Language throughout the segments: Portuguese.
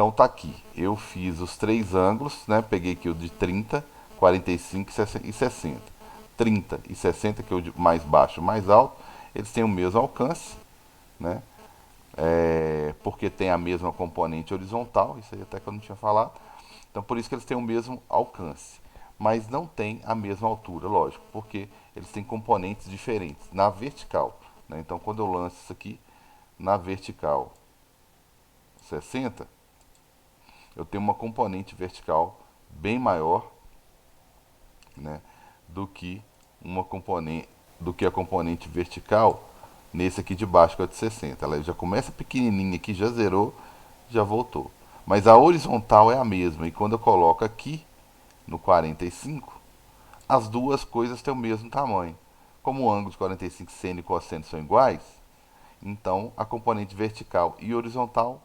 Então tá aqui, eu fiz os três ângulos, né? Peguei aqui o de 30, 45 e 60. 30 e 60, que é o de mais baixo e mais alto, eles têm o mesmo alcance, né? Porque tem a mesma componente horizontal, isso aí até que eu não tinha falado. Então por isso que eles têm o mesmo alcance, mas não tem a mesma altura, lógico, porque eles têm componentes diferentes na vertical, né? Então quando eu lanço isso aqui na vertical 60, eu tenho uma componente vertical bem maior, né, do que uma componente do que a componente vertical nesse aqui de baixo, que é de 60. Ela já começa pequenininha aqui, já zerou, já voltou. Mas a horizontal é a mesma. E quando eu coloco aqui no 45, as duas coisas têm o mesmo tamanho. Como o ângulo de 45 seno e cosseno são iguais, então a componente vertical e horizontal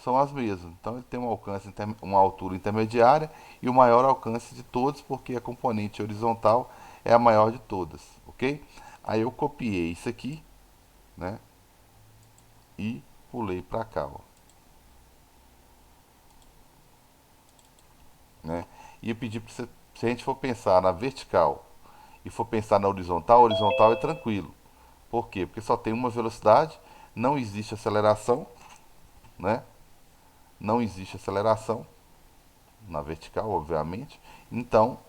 são as mesmas. Então ele tem um alcance, uma altura intermediária e o maior alcance de todos, porque a componente horizontal é a maior de todas, ok? Aí eu copiei isso aqui, né? E pulei para cá, ó, né? E eu pedi para você, se a gente for pensar na vertical e for pensar na horizontal, a horizontal é tranquilo. Por quê? Porque só tem uma velocidade, não existe aceleração, né? Não existe aceleração na vertical, obviamente. Então,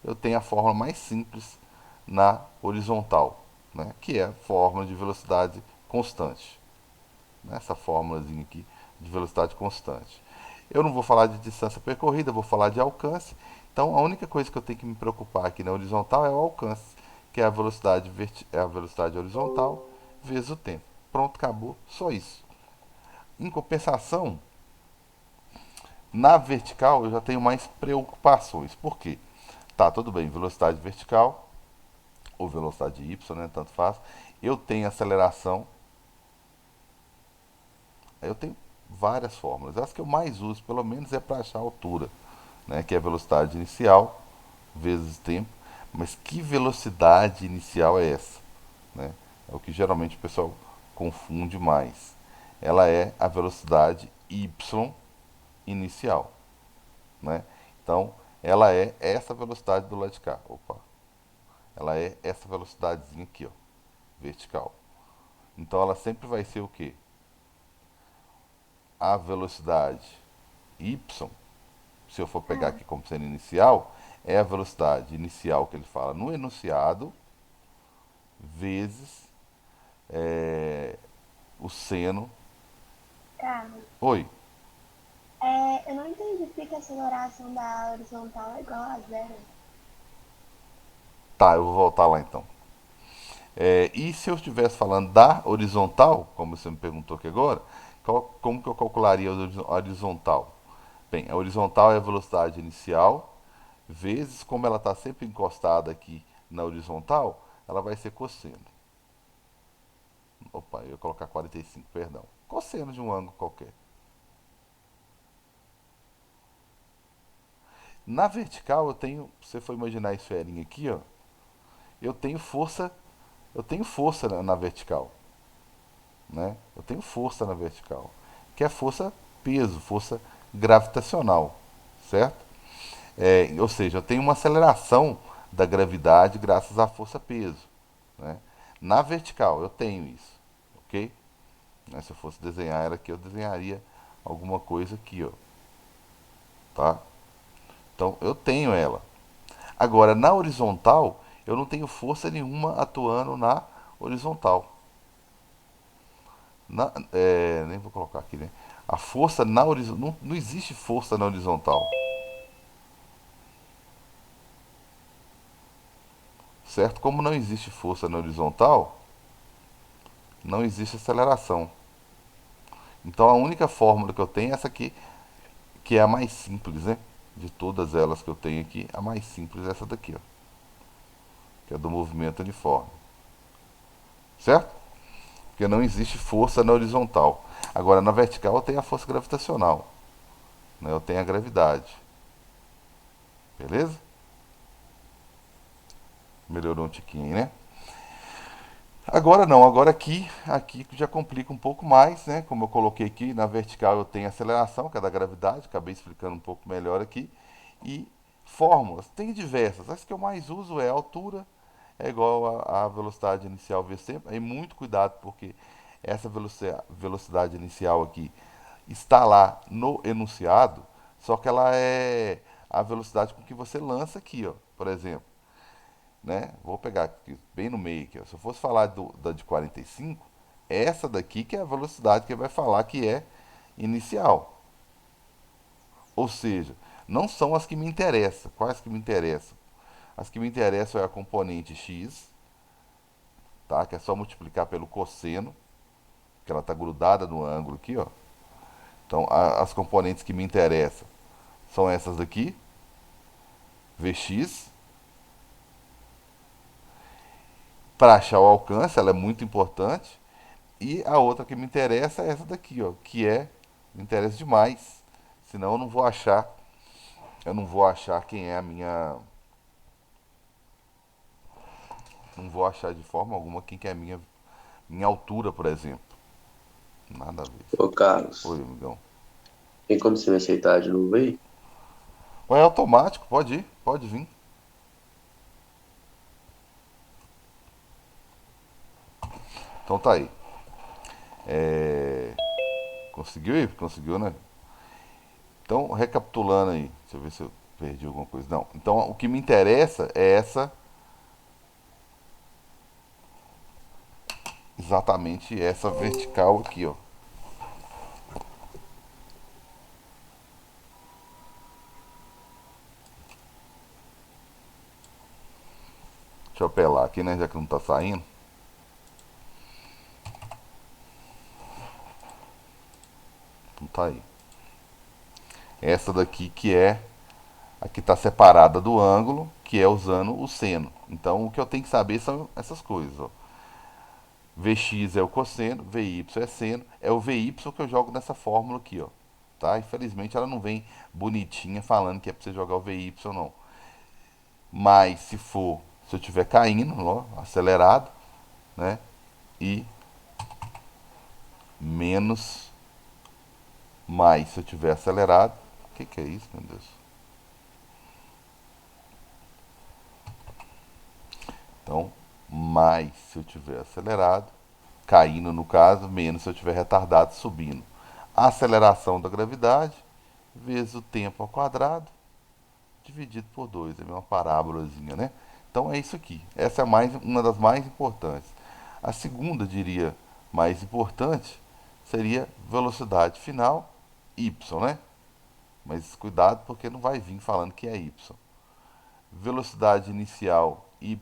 eu tenho a fórmula mais simples na horizontal, né? Que é a fórmula de velocidade constante. Né? Essa fórmulazinha aqui de velocidade constante. Eu não vou falar de distância percorrida, vou falar de alcance. Então, a única coisa que eu tenho que me preocupar aqui na horizontal é o alcance, que é a velocidade, é a velocidade horizontal vezes o tempo. Pronto, acabou, só isso. Em compensação, na vertical eu já tenho mais preocupações. Por quê? Tá, tudo bem, velocidade vertical ou velocidade y, né, tanto faz. Eu tenho aceleração, eu tenho várias fórmulas. As que eu mais uso, pelo menos, é para achar a altura, né, que é a velocidade inicial vezes tempo. Mas que velocidade inicial é essa? Né? É o que geralmente o pessoal confunde mais. Ela é a velocidade y inicial, né? Então, ela é essa velocidade do lado de cá. Opa. Ela é essa velocidadezinha aqui, ó, vertical. Então, ela sempre vai ser o quê? A velocidade y, se eu for pegar Ah, aqui como sendo inicial, é a velocidade inicial que ele fala no enunciado vezes o seno. Carlos, Oi, eu não entendi porque que a aceleração da horizontal é igual a zero. tá, eu vou voltar lá então. E se eu estivesse falando da horizontal, como você me perguntou aqui agora, como que eu calcularia a horizontal? Bem, a horizontal é a velocidade inicial, vezes como ela está sempre encostada aqui na horizontal, ela vai ser cosseno. Opa, eu ia colocar 45, perdão. Cosseno de um ângulo qualquer. Na vertical eu tenho, se você for imaginar a esferinha aqui, ó, eu tenho força, eu tenho força na vertical, né? Eu tenho força na vertical, que é força peso, força gravitacional, certo? Ou seja, eu tenho uma aceleração da gravidade graças à força peso, né? Na vertical eu tenho isso, ok? Né, se eu fosse desenhar era que eu desenharia alguma coisa aqui, ó, tá? Então eu tenho ela. Agora na horizontal eu não tenho força nenhuma atuando na horizontal. Nem vou colocar aqui, né? A força na horizontal. Não existe força na horizontal. Certo? Como não existe força na horizontal, não existe aceleração. Então a única fórmula que eu tenho é essa aqui, que é a mais simples, né? De todas elas que eu tenho aqui, a mais simples é essa daqui, ó, que é do movimento uniforme. Certo? Porque não existe força na horizontal. Agora na vertical eu tenho a força gravitacional, né? Eu tenho a gravidade. Beleza? Melhorou um tiquinho, né? Agora não, agora aqui já complica um pouco mais, né? Como eu coloquei aqui, na vertical eu tenho aceleração, que é da gravidade, acabei explicando um pouco melhor aqui. E fórmulas, tem diversas. As que eu mais uso é a altura, é igual a velocidade inicial vezes tempo. Aí muito cuidado, porque essa velocidade inicial aqui está lá no enunciado, só que ela é a velocidade com que você lança aqui, ó, por exemplo, né? Vou pegar aqui, bem no meio aqui, ó. Se eu fosse falar da de 45, essa daqui que é a velocidade que vai falar que é inicial. Ou seja, não são as que me interessam. Quais que me interessam? As que me interessam é a componente x, tá? Que é só multiplicar pelo cosseno, que ela está grudada no ângulo aqui, ó. Então, as componentes que me interessam são essas daqui, Vx. Para achar o alcance, ela é muito importante. E a outra que me interessa é essa daqui, ó, que me interessa demais. Senão eu não vou achar quem é a minha, não vou achar de forma alguma quem que é a minha altura, por exemplo. Nada a ver. Ô, Oi, Carlos, amigão. tem como você me aceitar de novo aí? Ou é automático, pode ir, pode vir. Então tá aí. Conseguiu ir? Conseguiu, né? Então, recapitulando aí, deixa eu ver se eu perdi alguma coisa. Não. Então, o que me interessa é exatamente essa vertical aqui, ó. Deixa eu apelar aqui, né? Já que não tá saindo. Então tá aí. Essa daqui que é a que está separada do ângulo, que é usando o seno. Então o que eu tenho que saber são essas coisas. Ó. Vx é o cosseno, Vy é seno. É o Vy que eu jogo nessa fórmula aqui. Ó. Tá? Infelizmente ela não vem bonitinha falando que é para você jogar o Vy não. Mas se eu estiver caindo, ó, acelerado, né? E menos mais se eu estiver acelerado. O que é isso, meu Deus? Então, mais se eu estiver acelerado, caindo no caso, menos se eu estiver retardado, subindo. A aceleração da gravidade vezes o tempo ao quadrado dividido por 2, é uma parábolazinha, né? Então é isso aqui. Essa é uma das mais importantes. A segunda, diria, mais importante seria velocidade final, y, né? Mas cuidado porque não vai vir falando que é y. Velocidade inicial, y,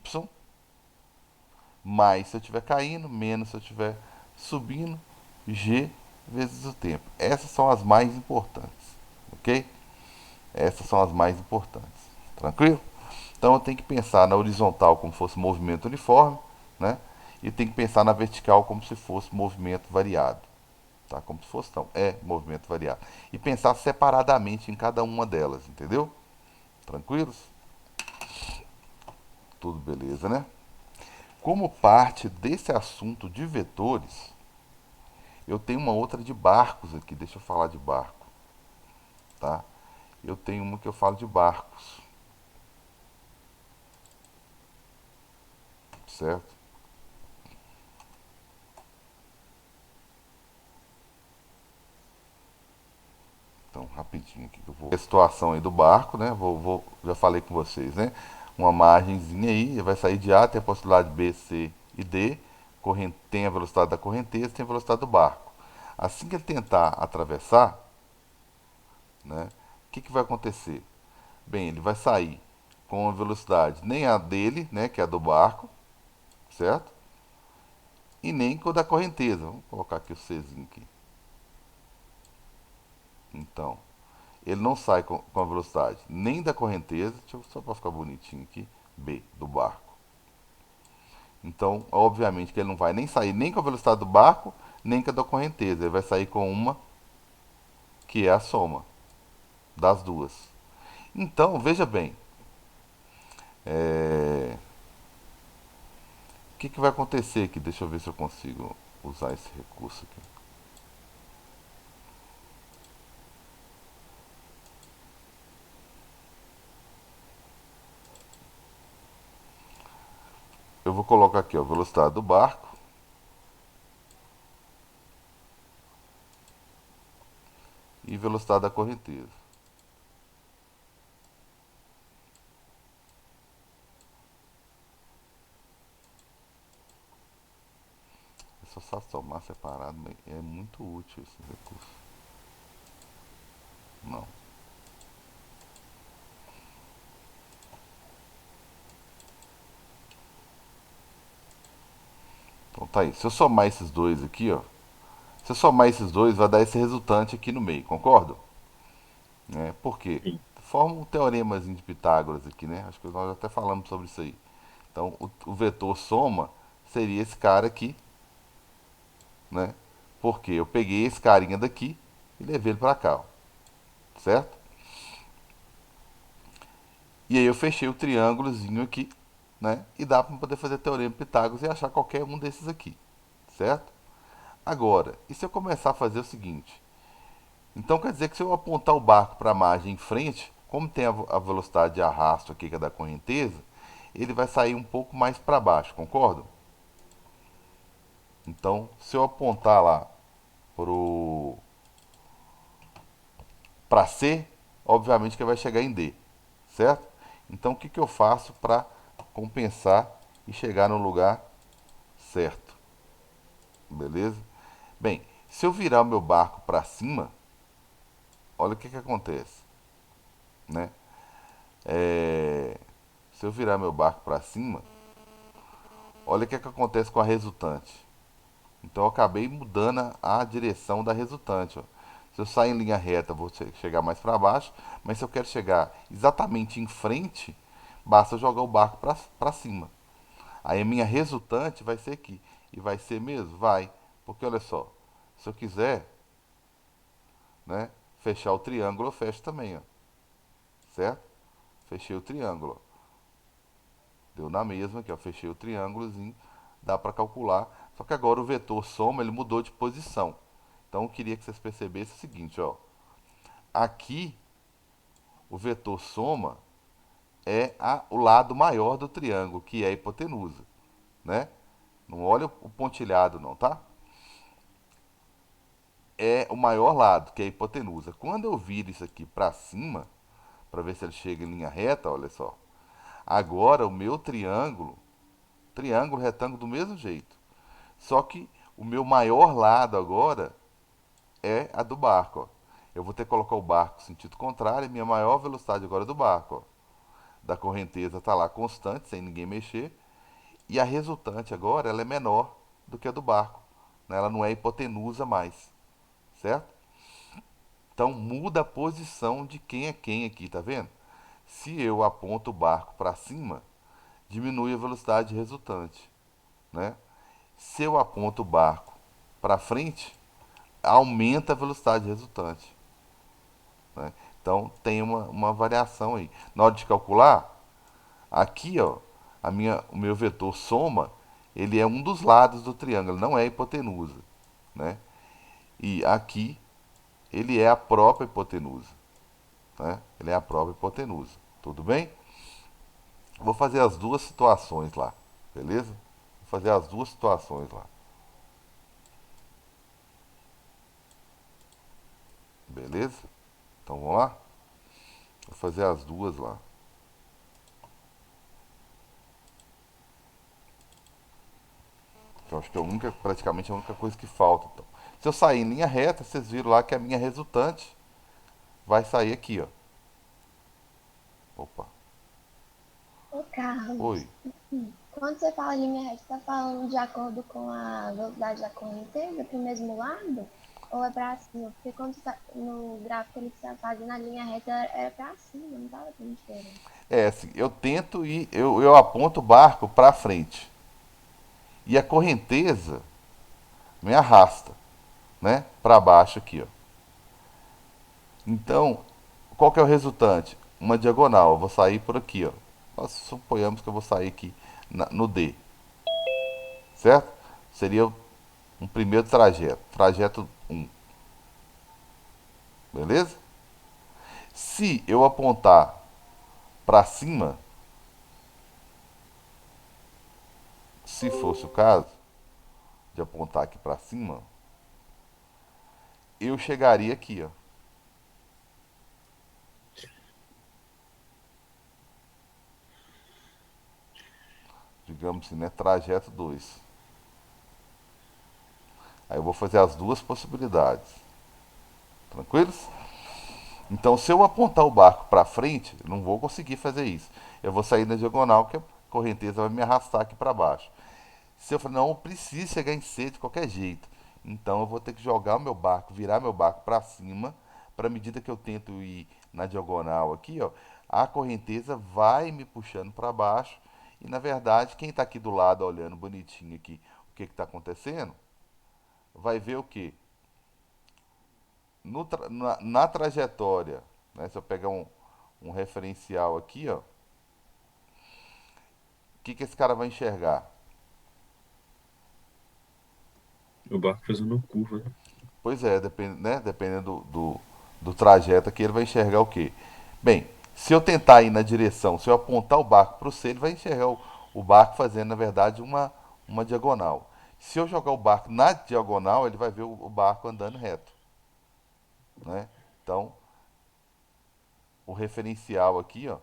mais se eu estiver caindo, menos se eu estiver subindo, g vezes o tempo. Essas são as mais importantes, ok? Essas são as mais importantes, tranquilo? Então eu tenho que pensar na horizontal como se fosse movimento uniforme, né? E tenho que pensar na vertical como se fosse movimento variado, tá? Como se fosse não, é movimento variado. E pensar separadamente em cada uma delas, entendeu? Tranquilos? Tudo beleza, né? Como parte desse assunto de vetores, eu tenho uma outra de barcos aqui, deixa eu falar de barco, tá? Eu tenho uma que eu falo de barcos, certo? Então, rapidinho aqui que eu vou. A situação aí do barco, né? Já falei com vocês, né? Uma margenzinha aí, vai sair de A, tem a possibilidade B, C e D. Tem a velocidade da correnteza, tem a velocidade do barco. Assim que ele tentar atravessar, né? O que vai acontecer? Bem, ele vai sair com uma velocidade nem a dele, né? Que é a do barco, certo? E nem com a da correnteza. Vamos colocar aqui o Czinho aqui. Então, ele não sai com a velocidade nem da correnteza, deixa eu, só para ficar bonitinho aqui, B, do barco. Então, obviamente que ele não vai nem sair nem com a velocidade do barco, nem com a da correnteza. Ele vai sair com uma que é a soma das duas. Então, veja bem, o que vai acontecer aqui? Deixa eu ver se eu consigo usar esse recurso aqui. Eu vou colocar aqui, ó, velocidade do barco e velocidade da correnteza. Essa só somar separado é muito útil esse recurso. Não. Então tá aí. Se eu somar esses dois aqui, ó. Se eu somar esses dois, vai dar esse resultante aqui no meio, concordo? Por quê? Sim. Forma um teoremazinho de Pitágoras aqui, né? Acho que nós até falamos sobre isso aí. Então, o vetor soma seria esse cara aqui, né? Porque eu peguei esse carinha daqui e levei ele para cá, ó, certo? E aí eu fechei o triângulozinho aqui, né? E dá para poder fazer teorema de Pitágoras e achar qualquer um desses aqui, certo? Agora, e se eu começar a fazer o seguinte? Então quer dizer que se eu apontar o barco para a margem em frente, como tem a velocidade de arrasto aqui que é da correnteza, ele vai sair um pouco mais para baixo, concordo? Então, se eu apontar lá para C, obviamente que vai chegar em D, certo? Então, o que eu faço para compensar e chegar no lugar certo? Beleza? Bem, se eu virar o meu barco para cima, olha o que acontece, né? Se eu virar meu barco para cima, olha o que acontece com a resultante. Então eu acabei mudando a direção da resultante. Ó. Se eu sair em linha reta, vou chegar mais para baixo, mas se eu quero chegar exatamente em frente, basta eu jogar o barco para cima. Aí a minha resultante vai ser aqui. E vai ser mesmo? Vai. Porque olha só, se eu quiser, né, fechar o triângulo, eu fecho também, ó. Certo? Fechei o triângulo, ó. Deu na mesma aqui, ó. Fechei o triângulozinho, dá para calcular. Só que agora o vetor soma, ele mudou de posição. Então eu queria que vocês percebessem o seguinte, ó. Aqui, o vetor soma é o lado maior do triângulo, que é a hipotenusa, né? Não olha o pontilhado não, tá? É o maior lado, que é a hipotenusa. Quando eu viro isso aqui para cima, para ver se ele chega em linha reta, olha só. Agora o meu triângulo, triângulo, retângulo do mesmo jeito. Só que o meu maior lado agora é a do barco, ó. Eu vou ter que colocar o barco no sentido contrário, e minha maior velocidade agora é do barco, ó. Da correnteza está lá constante, sem ninguém mexer. E a resultante agora, ela é menor do que a do barco, né? Ela não é hipotenusa mais, certo? Então muda a posição de quem é quem aqui, tá vendo? Se eu aponto o barco para cima, diminui a velocidade resultante, né? Se eu aponto o barco para frente, aumenta a velocidade resultante, né? Então tem uma variação aí. Na hora de calcular, aqui ó, o meu vetor soma, ele é um dos lados do triângulo, não é a hipotenusa, né? E aqui ele é a própria hipotenusa, né? Ele é a própria hipotenusa. Tudo bem? Vou fazer as duas situações lá, beleza? Vou fazer as duas situações lá, beleza? Então vamos lá? Vou fazer as duas lá. Que eu acho que é a única, praticamente a única coisa que falta. Então. Se eu sair em linha reta, vocês viram lá que a minha resultante vai sair aqui, ó. Opa. Ô, Carlos, Oi. quando você fala linha reta, tá falando de acordo com a velocidade da correnteza pro mesmo lado? Ou é pra cima? Porque quando tá, no gráfico ele está fazendo a linha reta era pra cima, não tava tão diferente. É assim, eu tento ir, eu aponto o barco para frente. E a correnteza me arrasta, né? Para baixo aqui, ó. Então, qual que é o resultante? Uma diagonal. Eu vou sair por aqui, ó. Nós suponhamos que eu vou sair aqui no D, certo? Seria um primeiro trajeto, trajeto um, beleza? Se eu apontar para cima, se fosse o caso de apontar aqui para cima, eu chegaria aqui, ó. Digamos assim, né? Trajeto 2. Aí eu vou fazer as duas possibilidades. Tranquilos? Então, se eu apontar o barco para frente, eu não vou conseguir fazer isso. Eu vou sair na diagonal, que a correnteza vai me arrastar aqui para baixo. Se eu falar, não, eu preciso chegar em C de qualquer jeito. Então, eu vou ter que jogar o meu barco, virar meu barco para cima, para a medida que eu tento ir na diagonal aqui, ó, a correnteza vai me puxando para baixo. E, na verdade, quem está aqui do lado, olhando bonitinho aqui, o que está acontecendo, vai ver o quê? Na trajetória, né, se eu pegar um referencial aqui, ó, o que esse cara vai enxergar? O barco fazendo curva, né? Pois é, dependendo do trajeto aqui, ele vai enxergar o quê? Bem, se eu tentar ir na direção, se eu apontar o barco para o C, ele vai enxergar o barco fazendo, na verdade, uma diagonal. Se eu jogar o barco na diagonal, ele vai ver o barco andando reto, né? Então, o referencial aqui, ó,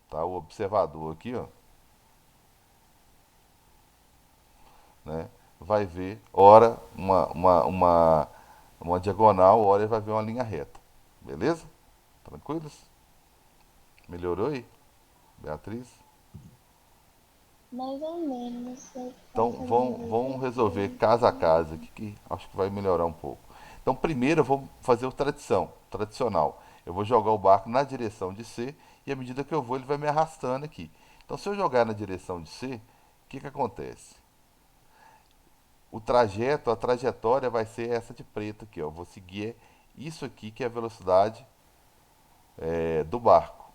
tá? O observador aqui, ó, né? Vai ver, ora uma diagonal, ora ele vai ver uma linha reta. Beleza? Tranquilos? Melhorou aí, Beatriz? Mais ou menos, você Então pode fazer um vamos resolver exercício. casa a casa aqui, que acho que vai melhorar um pouco. Então primeiro eu vou fazer o tradicional. Eu vou jogar o barco na direção de C e à medida que eu vou ele vai me arrastando aqui. Então se eu jogar na direção de C, o que acontece? O trajeto, a trajetória vai ser essa de preto aqui, ó. Eu vou seguir isso aqui que é a velocidade do barco.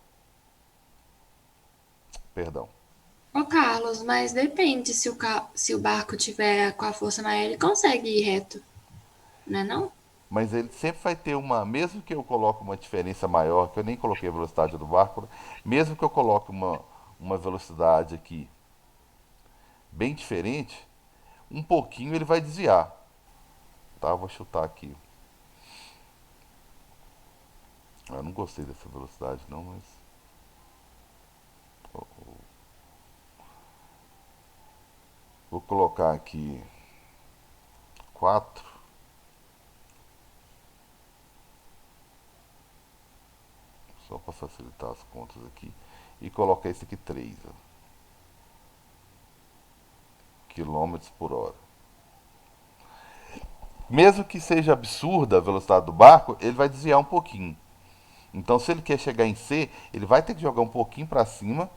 Perdão. Ô Carlos, mas depende se o barco tiver com a força maior, ele consegue ir reto, não é não? Mas ele sempre vai ter uma, mesmo que eu coloque uma diferença maior, que eu nem coloquei a velocidade do barco, mesmo que eu coloque uma velocidade aqui bem diferente, um pouquinho ele vai desviar. Tá? Eu vou chutar aqui. Eu não gostei dessa velocidade não, mas. Vou colocar aqui 4, só para facilitar as contas aqui. E colocar esse aqui 3 quilômetros por hora. Mesmo que seja absurda a velocidade do barco, ele vai desviar um pouquinho. Então, se ele quer chegar em C, ele vai ter que jogar um pouquinho para cima.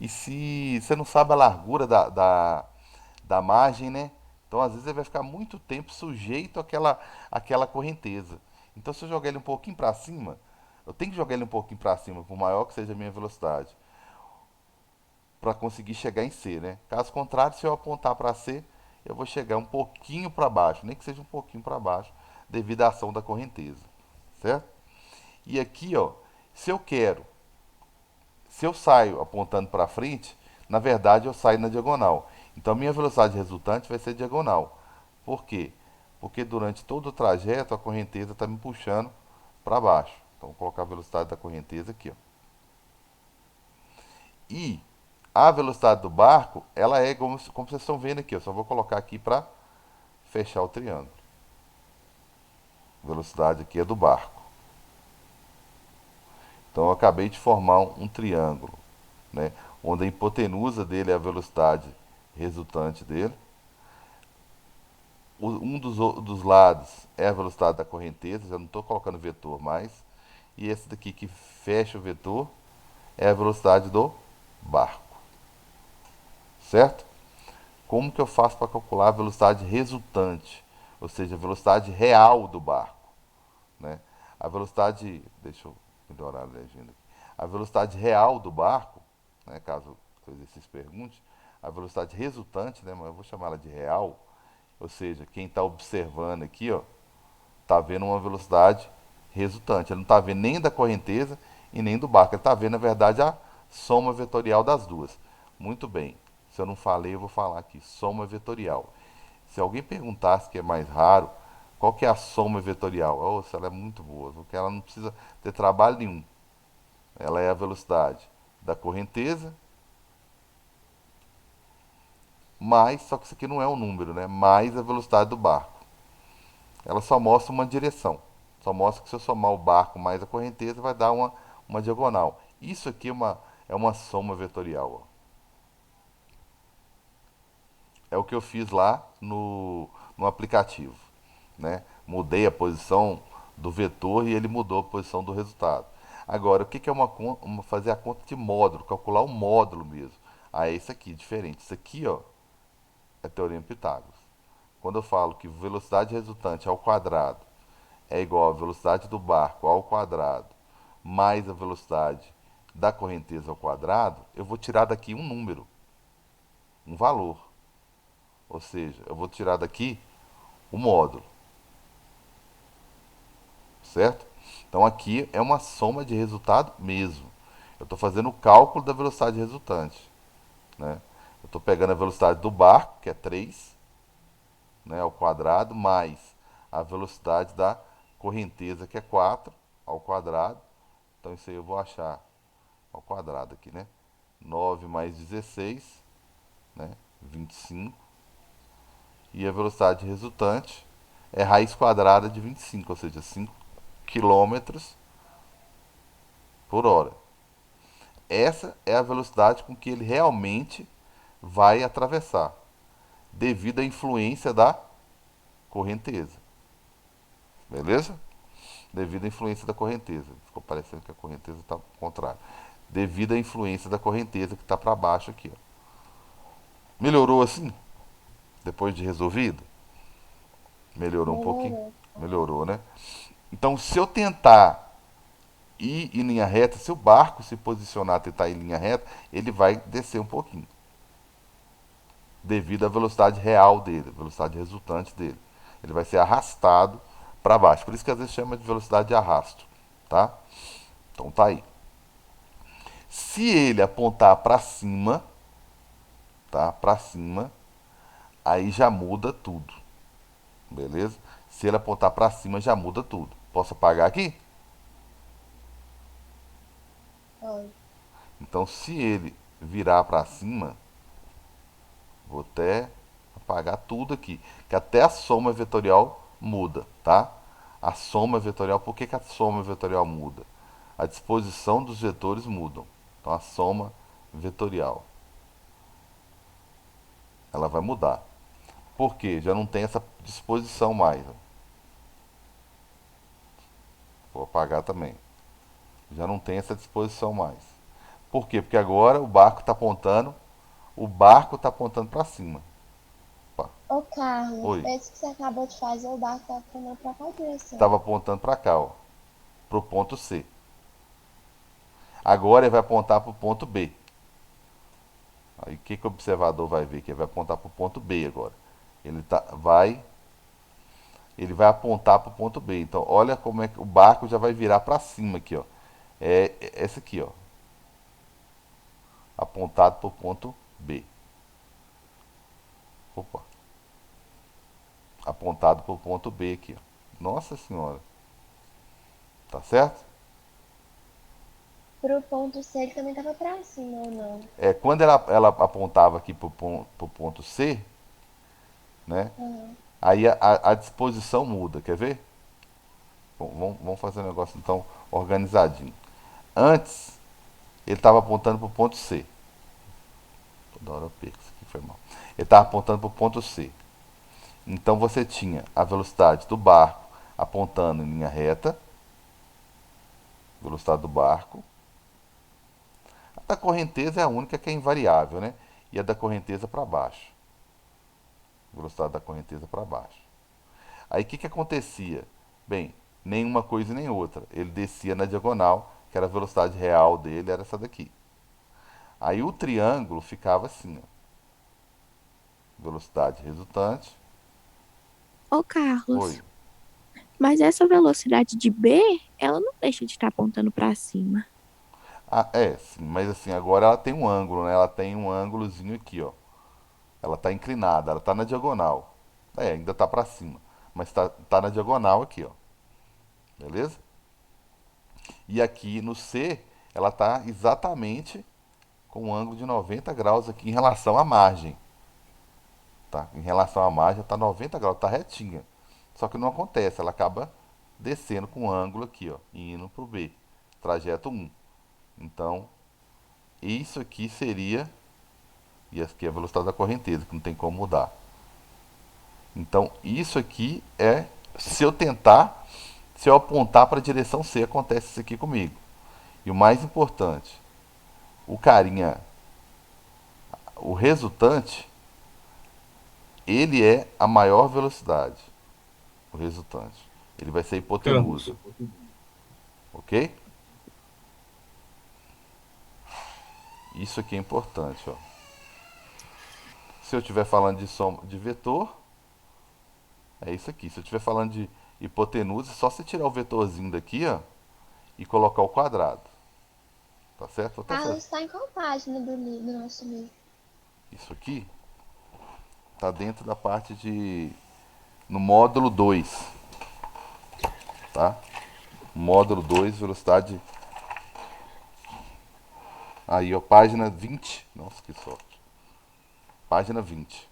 E se você não sabe a largura da margem, né? Então, às vezes, ele vai ficar muito tempo sujeito àquela correnteza. Então, se eu jogar ele um pouquinho para cima, eu tenho que jogar ele um pouquinho para cima, por maior que seja a minha velocidade, para conseguir chegar em C, né? Caso contrário, se eu apontar para C, eu vou chegar um pouquinho para baixo, nem que seja um pouquinho para baixo, devido à ação da correnteza, certo? E aqui, ó, se eu quero, se eu saio apontando para frente, na verdade eu saio na diagonal. Então a minha velocidade resultante vai ser diagonal. Por quê? Porque durante todo o trajeto a correnteza está me puxando para baixo. Então vou colocar a velocidade da correnteza aqui, ó. E a velocidade do barco, ela é como vocês estão vendo aqui. Eu só vou colocar aqui para fechar o triângulo. A velocidade aqui é do barco. Então eu acabei de formar um triângulo, né? Onde a hipotenusa dele é a velocidade resultante dele. Um dos lados é a velocidade da correnteza, já não estou colocando vetor mais. E esse daqui que fecha o vetor é a velocidade do barco, certo? Como que eu faço para calcular a velocidade resultante, ou seja, a velocidade real do barco, né? A velocidade, deixa eu melhorar a legenda aqui. A velocidade real do barco, né, caso o exercício pergunte, a velocidade resultante, né, mas eu vou chamar ela de real, ou seja, quem está observando aqui, ó, está vendo uma velocidade resultante. Ele não está vendo nem da correnteza e nem do barco. Ele está vendo, na verdade, a soma vetorial das duas. Muito bem. Se eu não falei, eu vou falar aqui. Soma vetorial. Se alguém perguntasse que é mais raro, qual que é a soma vetorial? Nossa, ela é muito boa, porque ela não precisa ter trabalho nenhum. Ela é a velocidade da correnteza mais, só que isso aqui não é um número, né? Mais a velocidade do barco. Ela só mostra uma direção. Só mostra que se eu somar o barco mais a correnteza, vai dar uma diagonal. Isso aqui é uma soma vetorial. Ó. É o que eu fiz lá no aplicativo. Né? Mudei a posição do vetor e ele mudou a posição do resultado. Agora, o que é fazer a conta de módulo, calcular o módulo mesmo? Ah, é isso aqui, diferente. Isso aqui, ó, é teorema de Pitágoras. Quando eu falo que velocidade resultante ao quadrado é igual à velocidade do barco ao quadrado mais a velocidade da correnteza ao quadrado, eu vou tirar daqui um número, um valor. Ou seja, eu vou tirar daqui o módulo. Certo? Então aqui é uma soma de resultado mesmo. Eu estou fazendo o cálculo da velocidade resultante. Né? Eu estou pegando a velocidade do barco, que é 3, né, ao quadrado, mais a velocidade da correnteza, que é 4, ao quadrado. Então isso aí eu vou achar ao quadrado aqui, né? 9 mais 16, né? 25. E a velocidade resultante é raiz quadrada de 25, ou seja, 5 quilômetros por hora. Essa é a velocidade com que ele realmente vai atravessar, devido à influência da correnteza. Beleza? Devido à influência da correnteza. Ficou parecendo que a correnteza está ao contrário. Devido à influência da correnteza que está para baixo aqui. Ó. Melhorou assim? Depois de resolvido? Melhorou um pouquinho? Melhorou. Melhorou, né? Então, se eu tentar ir em linha reta, se o barco se posicionar, tentar ir em linha reta, ele vai descer um pouquinho. Devido à velocidade real dele, velocidade resultante dele. Ele vai ser arrastado para baixo. Por isso que às vezes chama de velocidade de arrasto, tá? Então tá aí. Se ele apontar para cima, tá? Para cima, aí já muda tudo. Beleza? Se ele apontar para cima, já muda tudo. Posso apagar aqui? Pode. Então, se ele virar para cima, vou até apagar tudo aqui, que até a soma vetorial muda, tá? A soma vetorial, por que a soma vetorial muda? A disposição dos vetores mudam. Então, a soma vetorial, ela vai mudar. Por quê? Já não tem essa disposição mais. Ó. Vou apagar também. Já não tem essa disposição mais. Por quê? Porque agora o barco está apontando para cima. Opa. Ô, Carlos, Oi. esse que você acabou de fazer, o barco tá apontando pra qual direção? Estava apontando para cá, ó, para o ponto C. Agora ele vai apontar para o ponto B. Aí o que o observador vai ver? Que ele vai apontar para o ponto B agora. Ele vai apontar para o ponto B. Então olha como é que o barco já vai virar para cima aqui, ó. É esse aqui, ó. Apontado para o ponto B. Opa. Apontado para o ponto B aqui, ó. Nossa senhora. Tá certo? Pro ponto C ele também tava pra cima ou não? Quando ela apontava aqui para o ponto C, né? Uhum. Aí a disposição muda, quer ver? Bom, vamos fazer um negócio então organizadinho. Antes, ele estava apontando para o ponto C. Toda hora eu perco, isso aqui foi mal. Ele estava apontando para o ponto C. Então você tinha a velocidade do barco apontando em linha reta, velocidade do barco. A da correnteza é a única que é invariável, né? E a da correnteza para baixo. Velocidade da correnteza para baixo. Aí o que acontecia? Bem, nenhuma coisa nem outra. Ele descia na diagonal, que era a velocidade real dele, era essa daqui. Aí o triângulo ficava assim, ó. velocidade resultante. Ô, Carlos, Oi. mas essa velocidade de B, ela não deixa de estar apontando pra cima. Ah, é, sim, mas assim, agora ela tem um ângulo, né? Ela tem um ângulozinho aqui, ó. Ela tá inclinada, ela tá na diagonal. É, ainda tá pra cima, mas tá na diagonal aqui, ó. Beleza? E aqui no C, ela tá exatamente com um ângulo de 90 graus aqui em relação à margem. Tá? Em relação à margem, tá 90 graus, tá retinha. Só que não acontece, ela acaba descendo com um ângulo aqui, ó, e indo pro B, trajeto 1. Então, isso aqui seria, e aqui é a velocidade da correnteza, que não tem como mudar. Então, isso aqui é, se eu tentar, se eu apontar para a direção C, acontece isso aqui comigo. E o mais importante, o carinha, o resultante, ele é a maior velocidade. O resultante. Ele vai ser hipotenusa. Carlos, Ok? Isso aqui é importante, ó. Se eu estiver falando de soma de vetor, é isso aqui. Se eu estiver falando de hipotenusa, é só você tirar o vetorzinho daqui, ó, e colocar o quadrado. Tá certo? Vou até Carlos fazer. está em qual página do nosso livro? Isso aqui tá dentro da parte de no módulo 2, tá? Módulo 2, velocidade. Aí, ó, página 20. Nossa, que sorte. Página 20.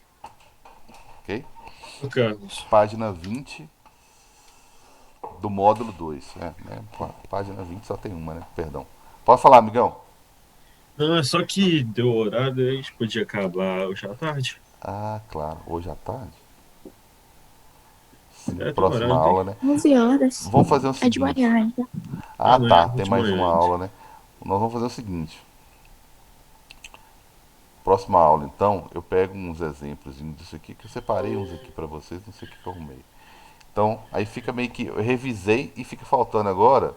Ok? ô Carlos. Página 20 do módulo 2. Página 20 só tem uma, né? Perdão. Pode falar, amigão. Não, é só que deu horário, a gente podia acabar hoje à tarde. Ah, claro. Hoje à tarde? Sim, É, tem próxima horário, tem? aula, né? 11 horas. Vamos fazer o É de seguinte. manhã ainda. Ah, Ah, não, é tá. Tem de mais uma manhã. aula, né? Nós vamos fazer o seguinte. Próxima aula, então, eu pego uns exemplos disso aqui, que eu separei uns aqui pra vocês, não sei o que eu arrumei. Então, aí fica meio que. Eu revisei e fica faltando agora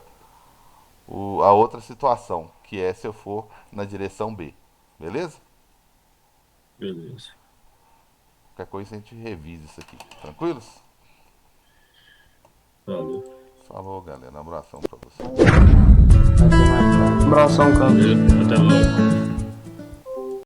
a outra situação, que é se eu for na direção B. Beleza? Beleza. Qualquer coisa a gente revisa isso aqui. Tranquilos? Valeu. Falou, galera. Um abração pra vocês. Falou. Abração, Carlos. Até logo.